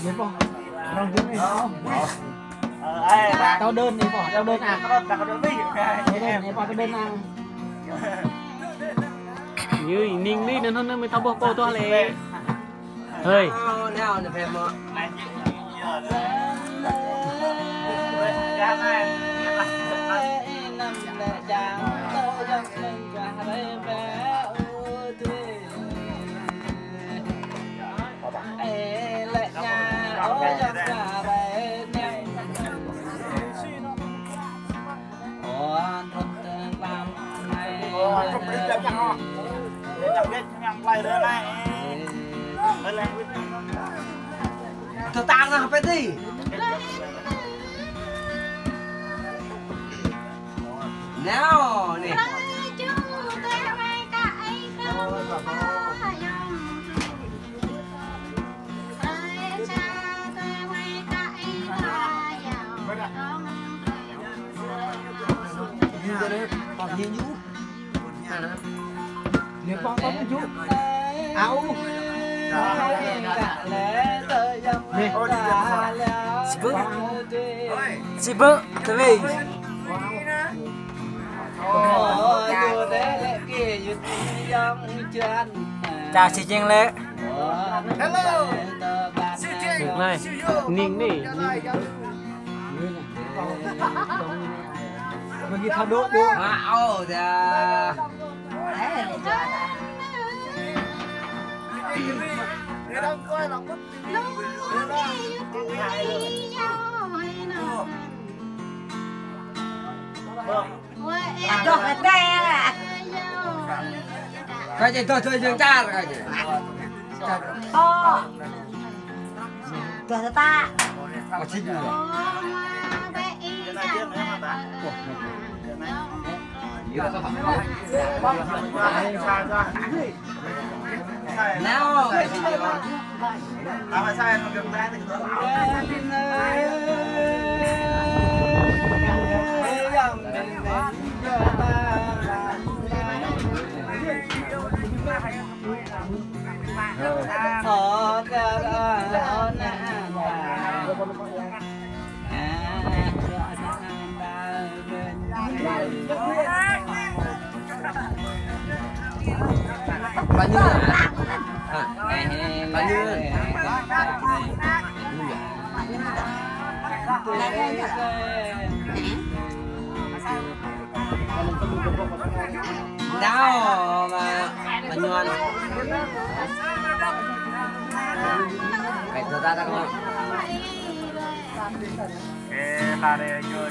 Biết không? Rong tiếng này không? Tao đơn này bỏ, tao đơn à? Tao đơn này bỏ cái đơn nào? Như ninh đi nên hơn mới thao bố cô to lệ. Hơi. Nào để phèm mà. Tôi tăng ra phải đi. Nào nè. Còn nhiều nhú. Nếu con có chút áo Chị bự, thế này. Chào chị Trinh Lê. Hello. Được này. Ninh đi. mà cái thao đốt đúng Wow, người đang coi là mất Đọc cái te à. cái gì tôi dương cha rồi cái gì. Cho ta. Có xin rồi. Nào, mà sai mà được ra thì bao nhiêu hả? Bao nhiêu? Đâu mà bao nhiêu ăn? Phải cho ta không? là để chơi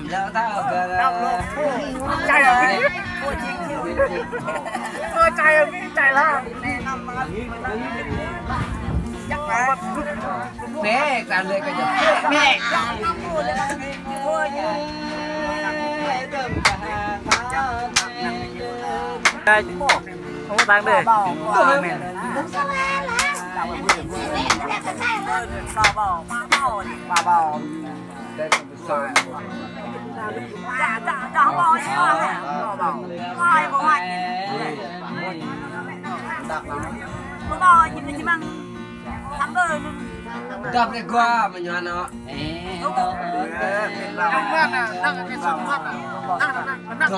Lỡ tao chạy chạy là mẹ làm lên cái gì mẹ Đây, không có tăng đi. bảo gặp đi qua mà nhon nó Không ăn à, đang cái súng mắt à,